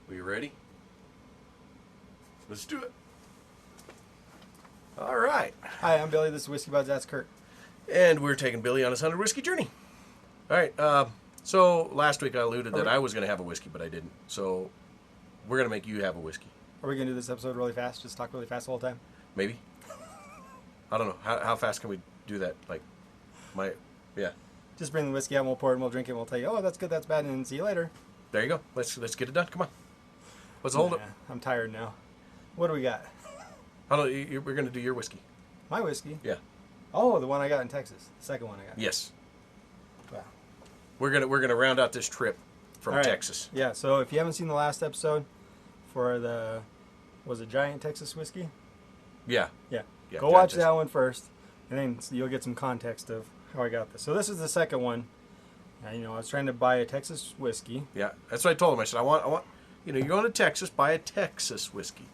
Are you ready? Let's do it. All right. Hi, I'm Billy. This is Whiskey Buds. That's Kurt. And we're taking Billy on his 100 whiskey journey. All right. So last week I alluded that I was going to have a whiskey, but I didn't. So we're going to make you have a whiskey. Are we going to do this episode really fast? Just talk really fast the whole time? Maybe. I don't know. How fast can we do that? Yeah. Just bring the whiskey out and we'll pour it and we'll drink it and we'll tell you, oh, that's good, that's bad, and then see you later. There you go. Let's get it done. Come on. What's the hold up? I'm tired now. What do we got? We're going to do your whiskey. My whiskey? Yeah. Oh, the one I got in Texas. The second one I got. Yes. Wow. We're gonna round out this trip from All right. Texas. Yeah, so if you haven't seen the last episode for was it Giant Texas Whiskey? Yeah. Yeah. Yeah, Go watch that one first, and then you'll get some context of how I got this. So this is the second one. I was trying to buy a Texas whiskey. Yeah, that's what I told him. I said, I want, you're going to Texas, buy a Texas whiskey.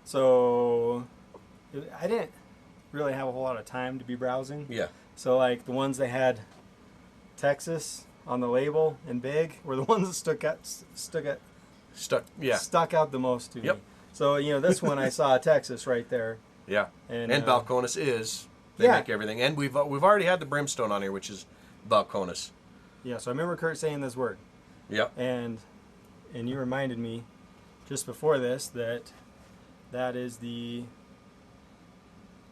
So I didn't really have a whole lot of time to be browsing. Yeah. So like the ones that had Texas on the label and big were the ones that stuck out the most to me. So this one I saw Texas right there. Yeah. And Balcones they yeah. make everything. And we've already had the brimstone on here, which is Balcones. Yeah, so I remember Kurt saying this word. Yep. And you reminded me just before this that is the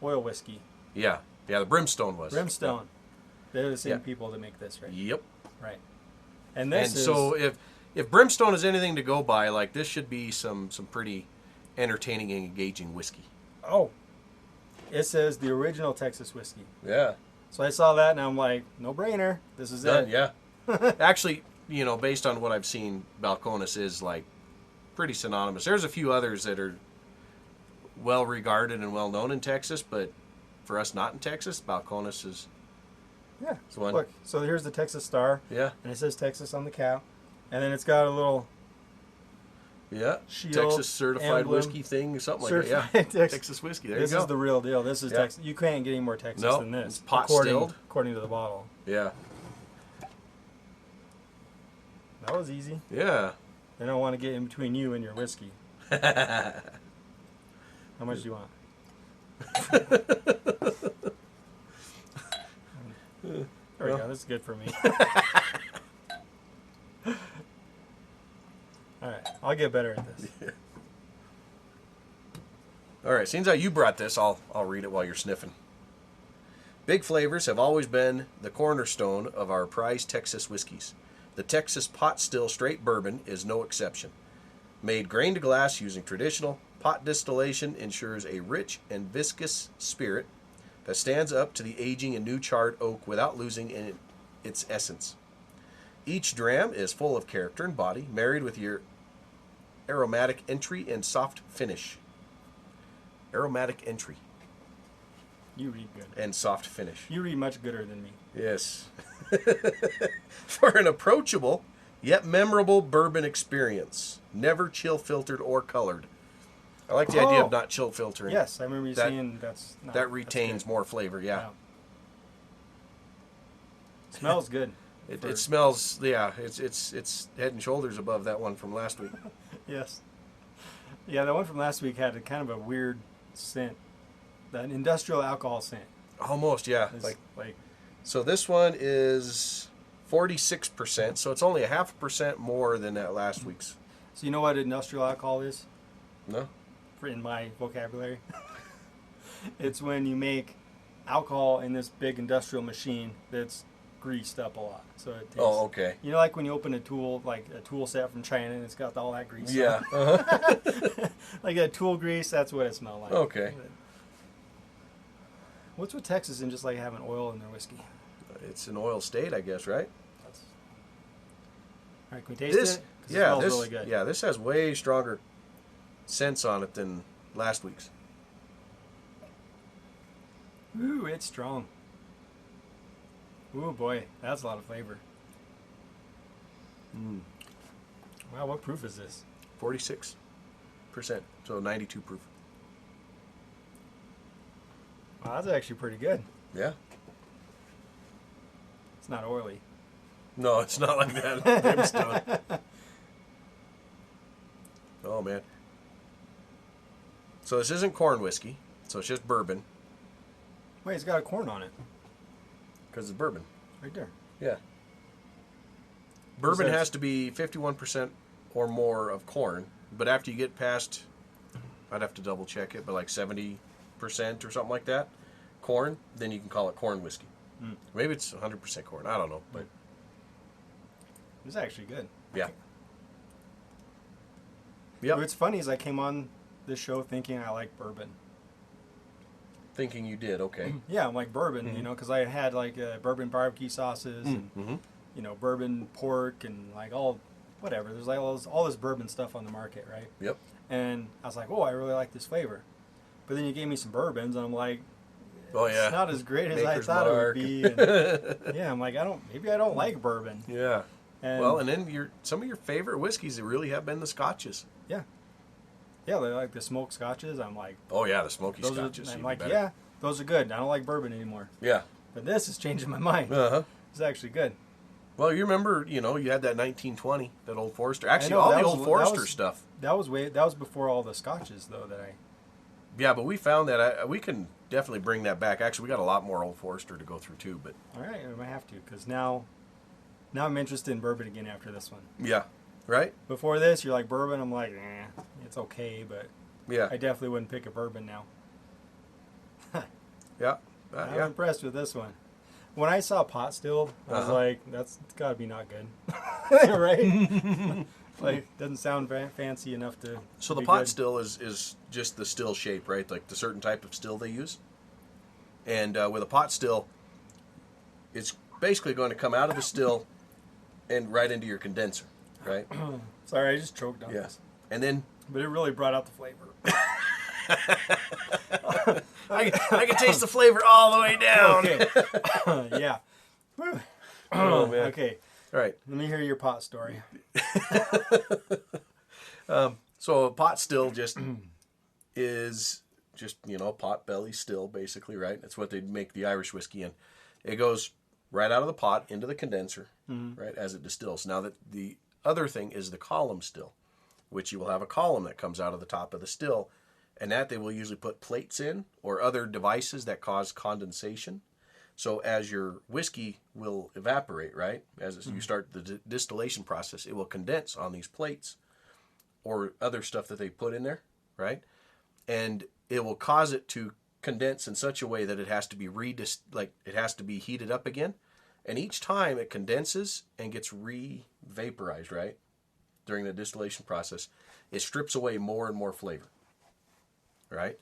oil whiskey. Yeah. Yeah, the brimstone was. Brimstone. Yeah. They're the same people that make this, right? Yep. Right. And this is... So if brimstone is anything to go by, like this should be some pretty entertaining and engaging whiskey. Oh. It says the original Texas whiskey. Yeah. So I saw that and I'm like, no brainer. This is it. Yeah. Actually, based on what I've seen, Balcones is like pretty synonymous. There's a few others that are well regarded and well known in Texas, but for us not in Texas, Balcones is one. Look, so here's the Texas Star. Yeah. And it says Texas on the cap. And then it's got a little shield, Texas certified emblem, whiskey thing, something like that. Yeah. Texas whiskey. There this you go. is the real deal. This is Texas. You can't get any more Texas than this. It's pot stilled. According to the bottle. Yeah. That was easy. Yeah. I don't want to get in between you and your whiskey. How much do you want? There we go. This is good for me. All right. I'll get better at this. Yeah. All right. Seems like you brought this. I'll read it while you're sniffing. Big flavors have always been the cornerstone of our prized Texas whiskeys. The Texas pot still straight bourbon is no exception. Made grain to glass using traditional pot distillation ensures a rich and viscous spirit that stands up to the aging and new charred oak without losing its essence. Each dram is full of character and body, married with your aromatic entry and soft finish. Aromatic entry. You read good. And soft finish. You read much gooder than me. Yes. For an approachable yet memorable bourbon experience. Never chill filtered or colored. I like the idea of not chill filtering. Yes, I remember you saying that retains more flavor, yeah. Smells good. It smells, it's head and shoulders above that one from last week. Yes. Yeah, that one from last week had a kind of a weird scent. That industrial alcohol scent. Almost, yeah. So this one is 46%, so it's only 0.5% more than that last week's. So you know what industrial alcohol is? No. In my vocabulary. It's when you make alcohol in this big industrial machine that's greased up a lot. So it tastes, okay. Like when you open a tool set from China and it's got all that grease. Yeah. Like that tool grease, that's what it smelled like. Okay. What's with Texas and just like having oil in their whiskey? It's an oil state, I guess, right? All right, can we taste it? It smells really good. Yeah, this has way stronger scents on it than last week's. Ooh, it's strong. Ooh, boy, that's a lot of flavor. Wow, what proof is this? 46%, so 92 proof. Wow, that's actually pretty good. Yeah. It's not oily. No, it's not like that. Brimstone. Oh, man. So this isn't corn whiskey. So it's just bourbon. Wait, it's got a corn on it. Because it's bourbon. Right there. Yeah. Bourbon has to be 51% or more of corn. But after you get past, I'd have to double check it, but like 70% or something like that, corn, then you can call it corn whiskey. Maybe it's 100% corn. I don't know. But it's actually good. Yeah. Yep. What's funny is I came on this show thinking I like bourbon. Thinking you did, okay. Yeah, I'm like bourbon, you know, because I had like bourbon barbecue sauces and, you know, bourbon pork and like whatever. There's like all this bourbon stuff on the market, right? Yep. And I was like, oh, I really like this flavor. But then you gave me some bourbons, and I'm like, oh yeah, it's not as great as Maker's I thought Mark. it would be. And, yeah, I'm like, maybe I don't like bourbon. Yeah. And, well, and then some of your favorite whiskeys that really have been the scotches. Yeah. Yeah, they like the smoked scotches. I'm like, oh yeah, the smoky those scotches. I'm like, yeah, those are good. I don't like bourbon anymore. Yeah. But this is changing my mind. It's actually good. Well, you remember, you had that 1920, that Old Forester. Actually, know, all that the was- Old that Forester was- stuff. That was before all the scotches though that I. Yeah, but we found that we can definitely bring that back. Actually, we got a lot more Old Forester to go through too. But All right, I might have to because now I'm interested in bourbon again after this one. yeah, right? Before this, you're like bourbon. I'm like, it's okay, but Yeah, I definitely wouldn't pick a bourbon now. yeah, I'm yeah. impressed with this one. When I saw pot still, I was like, it's got to be not good, right? Like, doesn't sound fancy enough to. So be the pot good. still is just the still shape, right? Like the certain type of still they use. And with a pot still, it's basically going to come out of the still and right into your condenser, right? Sorry, I just choked on this. And then But it really brought out the flavor. I can taste the flavor all the way down. Okay. Yeah. Whew. Oh man. Okay. All right. Let me hear your pot story. So a pot still just is just pot belly still, basically, right? That's what they make the Irish whiskey in. It goes right out of the pot into the condenser, right, as it distills. Now the other thing is the column still, which you will have a column that comes out of the top of the still, and that they will usually put plates in or other devices that cause condensation. So as your whiskey will evaporate, right, as you start the distillation process, it will condense on these plates or other stuff that they put in there, right? And it will cause it to condense in such a way that it has to be it has to be heated up again. And each time it condenses and gets re-vaporized, right, during the distillation process, it strips away more and more flavor, right?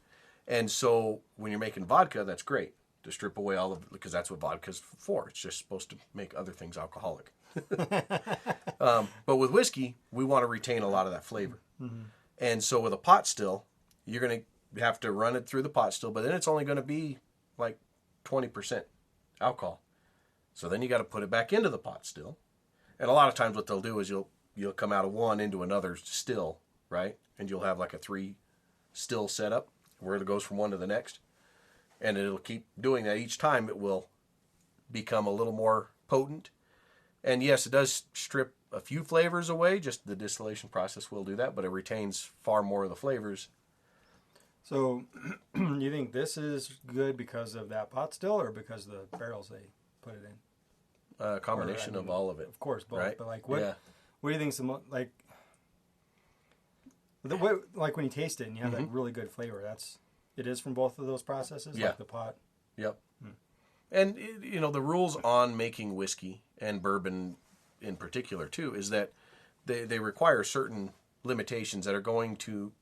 And so when you're making vodka, that's great to strip away all of, because that's what vodka's for. It's just supposed to make other things alcoholic. But with whiskey, we want to retain a lot of that flavor. And so with a pot still, you're going to have to run it through the pot still, but then it's only going to be like 20% alcohol. So then you got to put it back into the pot still. And a lot of times what they'll do is you'll come out of one into another still, right? And you'll have like a 3 still setup where it goes from one to the next. And it'll keep doing that each time. It will become a little more potent. And yes, it does strip a few flavors away. Just the distillation process will do that, but it retains far more of the flavors. So, you think this is good because of that pot still, or because of the barrels they put it in? A combination of all of it. Of course, both. Right? But like, what? Yeah. What do you think's the like when you taste it and you have that really good flavor? It is from both of those processes. Yeah. Like the pot. Yep. And the rules on making whiskey and bourbon in particular too is that they require certain limitations that are going to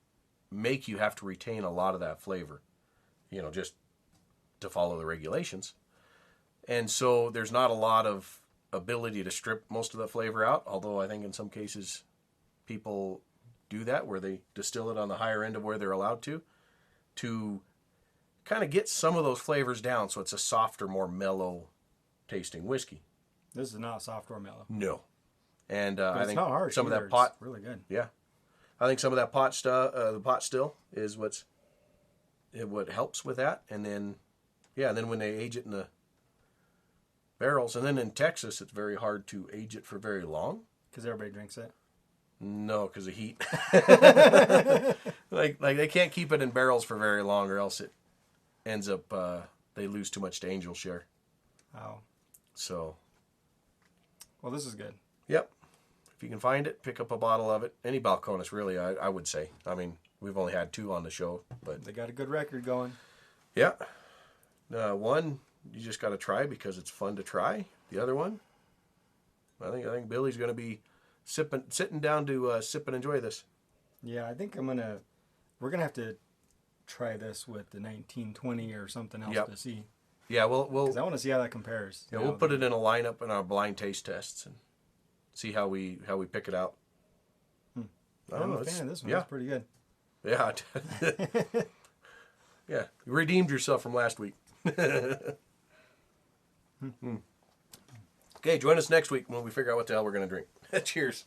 make you have to retain a lot of that flavor, just to follow the regulations. And so there's not a lot of ability to strip most of the flavor out, although I think in some cases people do that where they distill it on the higher end of where they're allowed to kind of get some of those flavors down so it's a softer, more mellow tasting whiskey. This is not soft or mellow. No. And But I it's think not harsh some either. of that pot, It's really good. yeah, I think some of that pot stuff, the pot still is what helps with that. And then, and then when they age it in the barrels, and then in Texas, it's very hard to age it for very long. Because everybody drinks it. No, because of heat. like they can't keep it in barrels for very long, or else it ends up they lose too much to angel share. Oh. So. Well, this is good. Yep. If you can find it, pick up a bottle of it. Any Balcones, really, I would say. I mean, we've only had 2 on the show, but They got a good record going. yeah. One you just got to try because it's fun to try. The other one, I think Billy's going to be sitting down to sip and enjoy this. Yeah, I think we're gonna have to try this with the 1920 or something else to see. Yeah, we'll. Because I want to see how that compares. Yeah, we'll put it in a lineup in our blind taste tests and see how we pick it out. I'm a fan of this one. Yeah, It's pretty good. Yeah. Yeah, you redeemed yourself from last week. Okay, join us next week when we figure out what the hell we're going to drink. Cheers.